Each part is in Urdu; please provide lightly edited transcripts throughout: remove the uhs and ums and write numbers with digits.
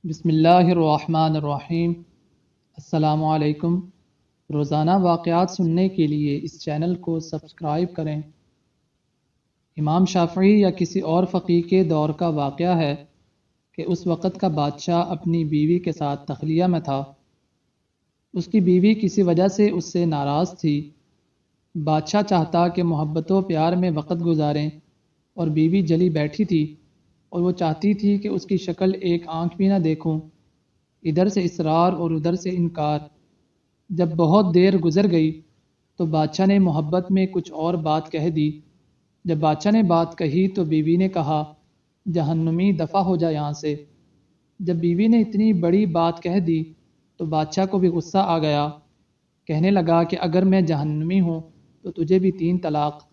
بسم اللہ الرحمن الرحیم۔ السلام علیکم۔ روزانہ واقعات سننے کے لیے اس چینل کو سبسکرائب کریں۔ امام شافعی یا کسی اور فقیہ کے دور کا واقعہ ہے کہ اس وقت کا بادشاہ اپنی بیوی کے ساتھ تخلیہ میں تھا۔ اس کی بیوی کسی وجہ سے اس سے ناراض تھی۔ بادشاہ چاہتا کہ محبت و پیار میں وقت گزاریں اور بیوی جلی بیٹھی تھی اور وہ چاہتی تھی کہ اس کی شکل ایک آنکھ بھی نہ دیکھوں۔ ادھر سے اصرار اور ادھر سے انکار۔ جب بہت دیر گزر گئی تو بادشاہ نے محبت میں کچھ اور بات کہہ دی۔ جب بادشاہ نے بات کہی تو بیوی نے کہا، جہنمی دفع ہو جا یہاں سے۔ جب بیوی نے اتنی بڑی بات کہہ دی تو بادشاہ کو بھی غصہ آ گیا۔ کہنے لگا کہ اگر میں جہنمی ہوں تو تجھے بھی 3 طلاق۔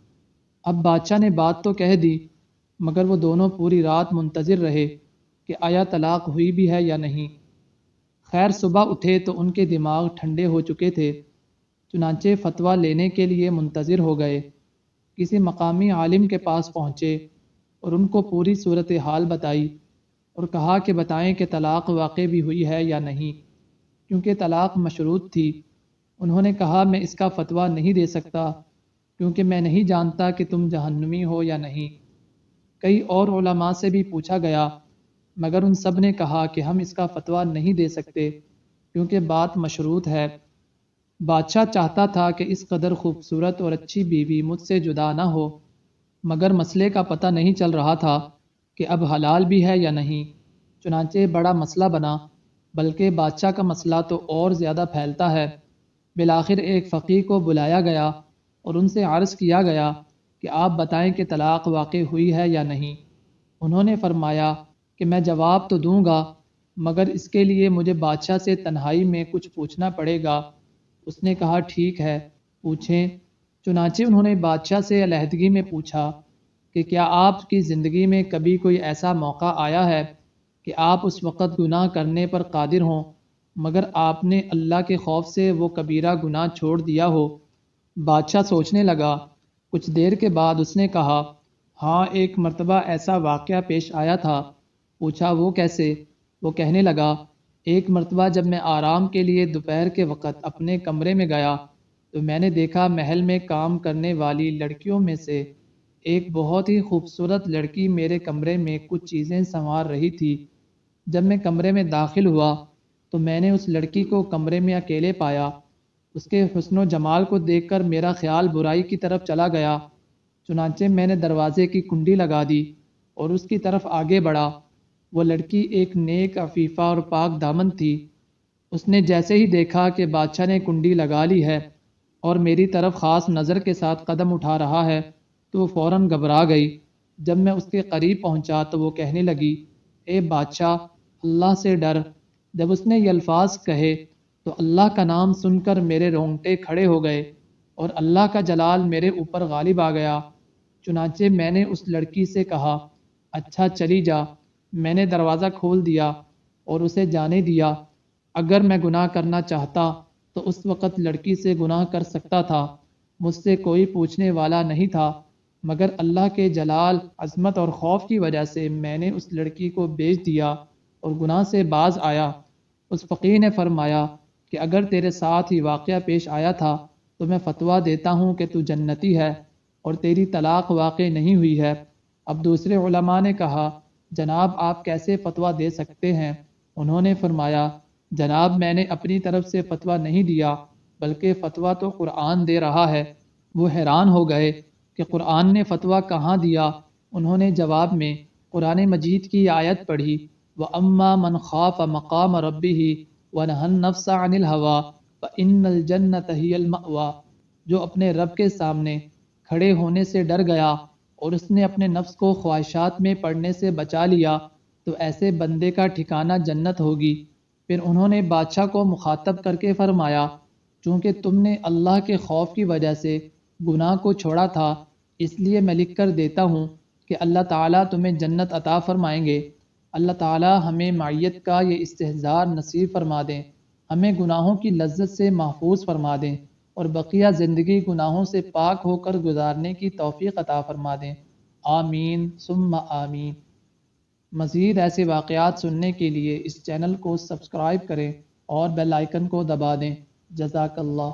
اب بادشاہ نے بات تو کہہ دی مگر وہ دونوں پوری رات منتظر رہے کہ آیا طلاق ہوئی بھی ہے یا نہیں۔ خیر صبح اٹھے تو ان کے دماغ ٹھنڈے ہو چکے تھے، چنانچہ فتویٰ لینے کے لیے منتظر ہو گئے۔ کسی مقامی عالم کے پاس پہنچے اور ان کو پوری صورتحال بتائی اور کہا کہ بتائیں کہ طلاق واقع بھی ہوئی ہے یا نہیں، کیونکہ طلاق مشروط تھی۔ انہوں نے کہا میں اس کا فتویٰ نہیں دے سکتا کیونکہ میں نہیں جانتا کہ تم جہنمی ہو یا نہیں۔ کئی اور علماء سے بھی پوچھا گیا مگر ان سب نے کہا کہ ہم اس کا فتویٰ نہیں دے سکتے کیونکہ بات مشروط ہے۔ بادشاہ چاہتا تھا کہ اس قدر خوبصورت اور اچھی بیوی مجھ سے جدا نہ ہو، مگر مسئلے کا پتہ نہیں چل رہا تھا کہ اب حلال بھی ہے یا نہیں۔ چنانچہ بڑا مسئلہ بنا، بلکہ بادشاہ کا مسئلہ تو اور زیادہ پھیلتا ہے۔ بالآخر ایک فقیہ کو بلایا گیا اور ان سے عرض کیا گیا کہ آپ بتائیں کہ طلاق واقع ہوئی ہے یا نہیں۔ انہوں نے فرمایا کہ میں جواب تو دوں گا مگر اس کے لیے مجھے بادشاہ سے تنہائی میں کچھ پوچھنا پڑے گا۔ اس نے کہا ٹھیک ہے، پوچھیں۔ چنانچہ انہوں نے بادشاہ سے علیحدگی میں پوچھا کہ کیا آپ کی زندگی میں کبھی کوئی ایسا موقع آیا ہے کہ آپ اس وقت گناہ کرنے پر قادر ہوں مگر آپ نے اللہ کے خوف سے وہ کبیرہ گناہ چھوڑ دیا ہو؟ بادشاہ سوچنے لگا۔ کچھ دیر کے بعد اس نے کہا، ہاں ایک مرتبہ ایسا واقعہ پیش آیا تھا۔ پوچھا وہ کیسے؟ وہ کہنے لگا، ایک مرتبہ جب میں آرام کے لیے دوپہر کے وقت اپنے کمرے میں گیا تو میں نے دیکھا محل میں کام کرنے والی لڑکیوں میں سے ایک بہت ہی خوبصورت لڑکی میرے کمرے میں کچھ چیزیں سنوار رہی تھی۔ جب میں کمرے میں داخل ہوا تو میں نے اس لڑکی کو کمرے میں اکیلے پایا۔ اس کے حسن و جمال کو دیکھ کر میرا خیال برائی کی طرف چلا گیا۔ چنانچہ میں نے دروازے کی کنڈی لگا دی اور اس کی طرف آگے بڑھا۔ وہ لڑکی ایک نیک عفیفہ اور پاک دامن تھی۔ اس نے جیسے ہی دیکھا کہ بادشاہ نے کنڈی لگا لی ہے اور میری طرف خاص نظر کے ساتھ قدم اٹھا رہا ہے تو وہ فوراً گھبرا گئی۔ جب میں اس کے قریب پہنچا تو وہ کہنے لگی، اے بادشاہ، اللہ سے ڈر۔ جب اس نے یہ الفاظ کہے تو اللہ کا نام سن کر میرے رونگٹے کھڑے ہو گئے اور اللہ کا جلال میرے اوپر غالب آ گیا۔ چنانچہ میں نے اس لڑکی سے کہا، اچھا چلی جا۔ میں نے دروازہ کھول دیا اور اسے جانے دیا۔ اگر میں گناہ کرنا چاہتا تو اس وقت لڑکی سے گناہ کر سکتا تھا، مجھ سے کوئی پوچھنے والا نہیں تھا، مگر اللہ کے جلال، عظمت اور خوف کی وجہ سے میں نے اس لڑکی کو بیچ دیا اور گناہ سے باز آیا۔ اس فقیر نے فرمایا کہ اگر تیرے ساتھ ہی واقعہ پیش آیا تھا تو میں فتویٰ دیتا ہوں کہ تو جنتی ہے اور تیری طلاق واقع نہیں ہوئی ہے۔ اب دوسرے علماء نے کہا، جناب آپ کیسے فتویٰ دے سکتے ہیں؟ انہوں نے فرمایا، جناب میں نے اپنی طرف سے فتویٰ نہیں دیا بلکہ فتویٰ تو قرآن دے رہا ہے۔ وہ حیران ہو گئے کہ قرآن نے فتویٰ کہاں دیا؟ انہوں نے جواب میں قرآن مجید کی آیت پڑھی، وَأَمَّا مَنْ خَافَ مَقَامَ رَبِّهِ وَنَهَى النَّفْسَ عَنِ الْهَوَىٰ فَإِنَّ الْجَنَّةَ هِيَ الْمَأْوَىٰ۔ جو اپنے رب کے سامنے کھڑے ہونے سے ڈر گیا اور اس نے اپنے نفس کو خواہشات میں پڑنے سے بچا لیا تو ایسے بندے کا ٹھکانہ جنت ہوگی۔ پھر انہوں نے بادشاہ کو مخاطب کر کے فرمایا، چونکہ تم نے اللہ کے خوف کی وجہ سے گناہ کو چھوڑا تھا، اس لیے میں لکھ کر دیتا ہوں کہ اللہ تعالیٰ تمہیں جنت عطا فرمائیں گے۔ اللہ تعالیٰ ہمیں معیت کا یہ استحضار نصیب فرما دیں، ہمیں گناہوں کی لذت سے محفوظ فرما دیں اور بقیہ زندگی گناہوں سے پاک ہو کر گزارنے کی توفیق عطا فرما دیں۔ آمین ثم آمین۔ مزید ایسے واقعات سننے کے لیے اس چینل کو سبسکرائب کریں اور بیل آئیکن کو دبا دیں۔ جزاک اللہ۔